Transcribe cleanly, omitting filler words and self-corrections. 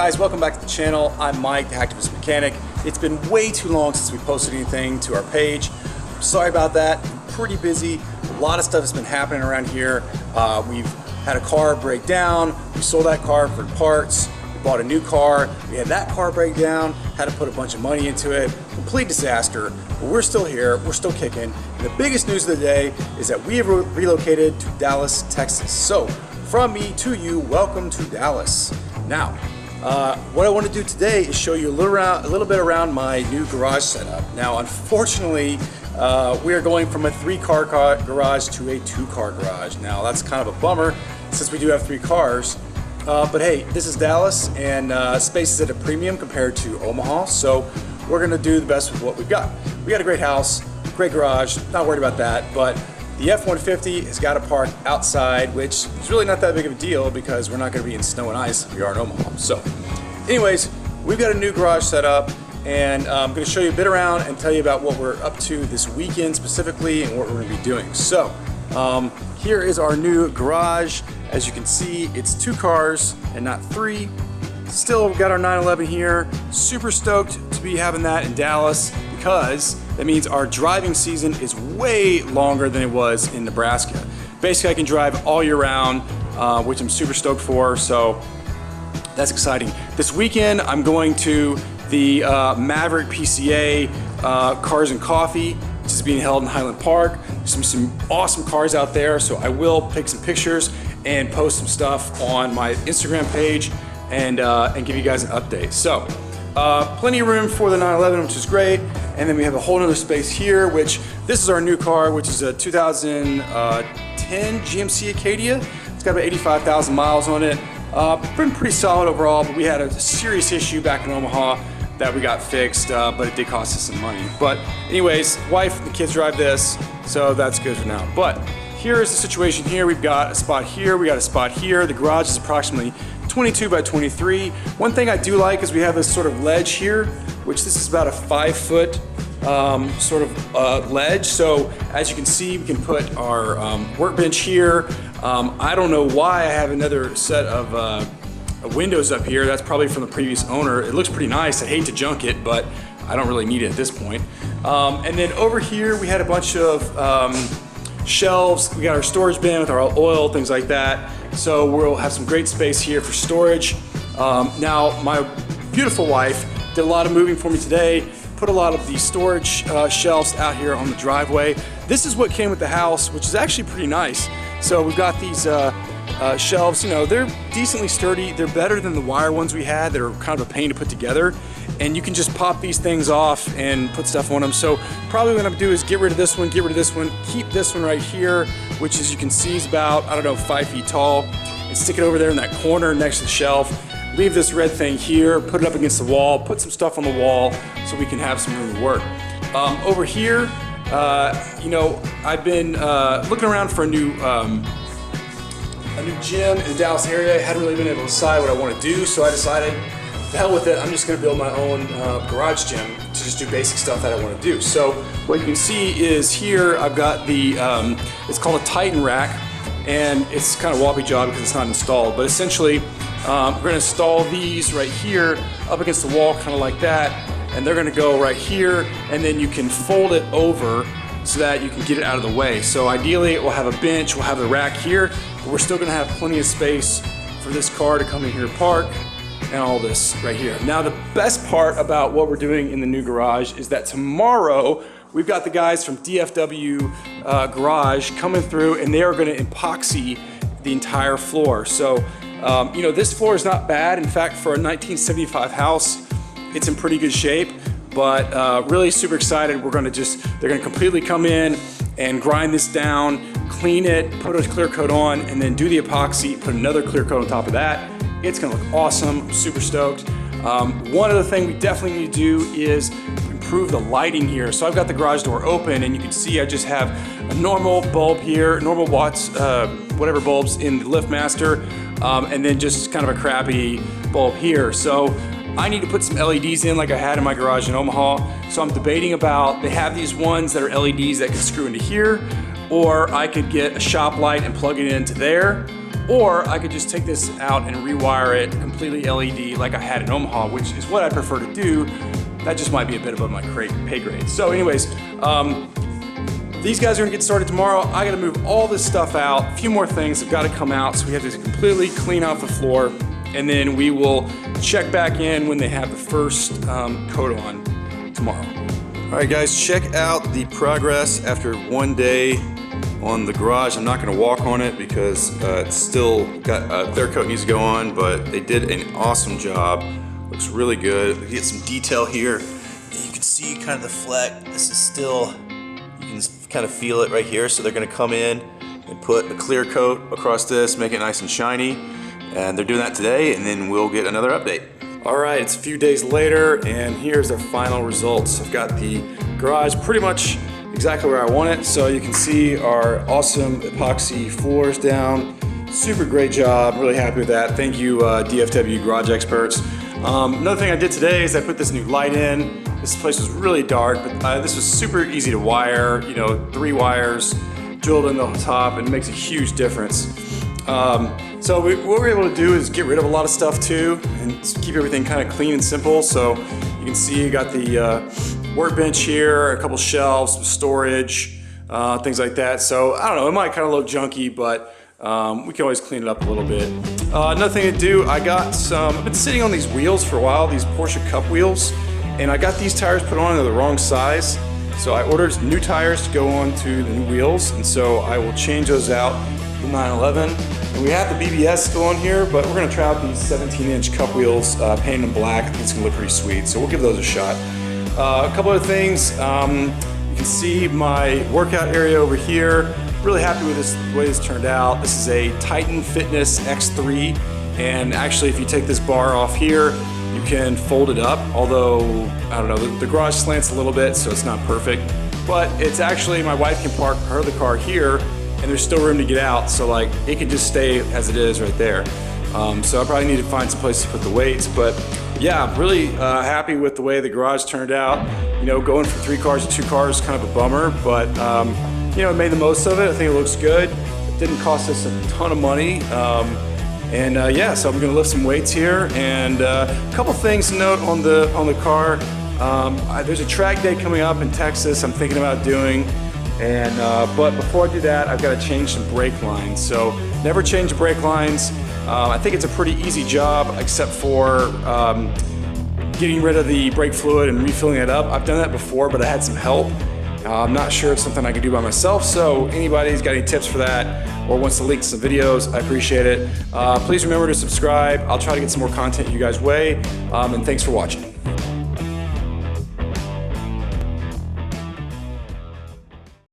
Guys, welcome back to the channel. I'm Mike, the Hacktivist Mechanic. It's been way too long since we posted anything to our page. Sorry about that. Pretty busy. A lot of stuff has been happening around here. We've had a car break down. We sold that car for parts. We bought a new car. We had that car break down. Had to put a bunch of money into it. Complete disaster. But we're still here. We're still kicking. And the biggest news of the day is that we have relocated to Dallas, Texas. So from me to you, welcome to Dallas. Now, what I want to do today is show you a little bit around my new garage setup. Now, unfortunately, we are going from a 3-car garage to a 2-car garage. Now, that's kind of a bummer since we do have 3 cars. But hey, this is Dallas, and space is at a premium compared to Omaha, so we're going to do the best with what we've got. We got a great house, great garage, not worried about that, but the F-150 has got to park outside, which is really not that big of a deal because we're not going to be in snow and ice like we are in Omaha. So anyways, we've got a new garage set up, and I'm going to show you a bit around and tell you about what we're up to this weekend specifically and what we're going to be doing. So here is our new garage. As you can see, it's 2 cars and not 3. Still, we've got our 911 here. Super stoked to be having that in Dallas because that means our driving season is way longer than it was in Nebraska. Basically, I can drive all year round, which I'm super stoked for, so that's exciting. This weekend, I'm going to the Maverick PCA Cars and Coffee, which is being held in Highland Park. There's some awesome cars out there, so I will take some pictures and post some stuff on my Instagram page and give you guys an update. So, plenty of room for the 911, which is great. And then we have a whole other space here, which this is our new car, which is a 2010 GMC Acadia. It's got about 85,000 miles on it. Been pretty solid overall, but we had a serious issue back in Omaha that we got fixed, but it did cost us some money. But anyways, wife and the kids drive this, so that's good for now. But here is the situation here. We've got a spot here, we got a spot here. The garage is approximately 22 by 23. One thing I do like is we have this sort of ledge here, which this is about a 5-foot sort of ledge. So as you can see, we can put our workbench here. I don't know why I have another set of windows up here. That's probably from the previous owner. It looks pretty nice. I hate to junk it, but I don't really need it at this point. And then over here, we had a bunch of shelves. We got our storage bin with our oil, things like that. So we'll have some great space here for storage. Now, my beautiful wife did a lot of moving for me today, put a lot of the storage shelves out here on the driveway. This is what came with the house, which is actually pretty nice. So we've got these shelves, you know, they're decently sturdy. They're better than the wire ones we had that are kind of a pain to put together. And you can just pop these things off and put stuff on them. So probably what I'm gonna do is get rid of this one, get rid of this one, keep this one right here, which as you can see is about, I don't know, 5 feet tall, and stick it over there in that corner next to the shelf. Leave this red thing here, put it up against the wall, put some stuff on the wall so we can have some room to work. Over here, you know, I've been looking around for a new gym in the Dallas area. I hadn't really been able to decide what I want to do, so I decided, the hell with it, I'm just going to build my own garage gym to just do basic stuff that I want to do. So what you can see is here I've got the, it's called a Titan rack, and it's kind of wobbly job because it's not installed, but essentially we're going to install these right here up against the wall, kind of like that, and they're going to go right here, and then you can fold it over so that you can get it out of the way. So ideally it will have a bench, we'll have the rack here, but we're still going to have plenty of space for this car to come in here and park, and all this right here. Now the best part about what we're doing in the new garage is that tomorrow we've got the guys from DFW Garage coming through, and they are gonna epoxy the entire floor. So, you know, this floor is not bad. In fact, for a 1975 house, it's in pretty good shape, but really super excited. They're gonna completely come in and grind this down, clean it, put a clear coat on, and then do the epoxy, put another clear coat on top of that. It's gonna look awesome. I'm super stoked. One other thing we definitely need to do is improve the lighting here. So I've got the garage door open, and you can see I just have a normal bulb here, normal watts, whatever bulbs in the LiftMaster, and then just kind of a crappy bulb here. So I need to put some LEDs in like I had in my garage in Omaha. So I'm debating about, they have these ones that are LEDs that can screw into here, or I could get a shop light and plug it into there, or I could just take this out and rewire it completely LED like I had in Omaha, which is what I prefer to do. That just might be a bit above my pay grade. So anyways, these guys are gonna get started tomorrow. I gotta move all this stuff out. A few more things have gotta come out, so we have to completely clean off the floor, and then we will check back in when they have the first coat on tomorrow. All right guys, check out the progress after one day on the garage. I'm not gonna walk on it because it's still got clear coat needs to go on, but they did an awesome job. Looks really good. We get some detail here. You can see kind of the fleck. This is still, you can kind of feel it right here. So they're gonna come in and put a clear coat across this, make it nice and shiny. And they're doing that today, and then we'll get another update. All right, it's a few days later, and here's our final results. I've got the garage pretty much exactly where I want it. So you can see our awesome epoxy floors down. Super great job, really happy with that. Thank you, DFW Garage Experts. Another thing I did today is I put this new light in. This place was really dark, but this was super easy to wire. You know, 3 wires drilled in the top, and it makes a huge difference. So what we're able to do is get rid of a lot of stuff too, and keep everything kind of clean and simple. So you can see you got the workbench here, a couple shelves, some storage, things like that. So I don't know, it might kind of look junky, but we can always clean it up a little bit. Another thing to do, I've been sitting on these wheels for a while, these Porsche Cup wheels, and I got these tires put on, they're the wrong size. So I ordered new tires to go on to the new wheels, and so I will change those out the 911. And we have the BBS still on here, but we're gonna try out these 17-inch Cup wheels, painted them black. I think it's gonna look pretty sweet, so we'll give those a shot. A couple other things, you can see my workout area over here. Really happy with the way this turned out. This is a Titan Fitness X3, and actually if you take this bar off here, you can fold it up, although, I don't know, the garage slants a little bit, so it's not perfect. But it's actually, my wife can park her the car here, and there's still room to get out, so like, it can just stay as it is right there. So I probably need to find some place to put the weights, but yeah, I'm really happy with the way the garage turned out. You know, going from 3 cars to 2 cars is kind of a bummer, but you know, made the most of it. I think it looks good. It didn't cost us a ton of money. Yeah, so I'm gonna lift some weights here, and a couple things to note on the car. There's a track day coming up in Texas I'm thinking about doing, and but before I do that, I've got to change some brake lines. So never change brake lines. I think it's a pretty easy job, except for getting rid of the brake fluid and refilling it up. I've done that before, but I had some help. I'm not sure it's something I can do by myself, so anybody who's got any tips for that or wants to link some videos, I appreciate it. Please remember to subscribe. I'll try to get some more content you guys' way, and thanks for watching.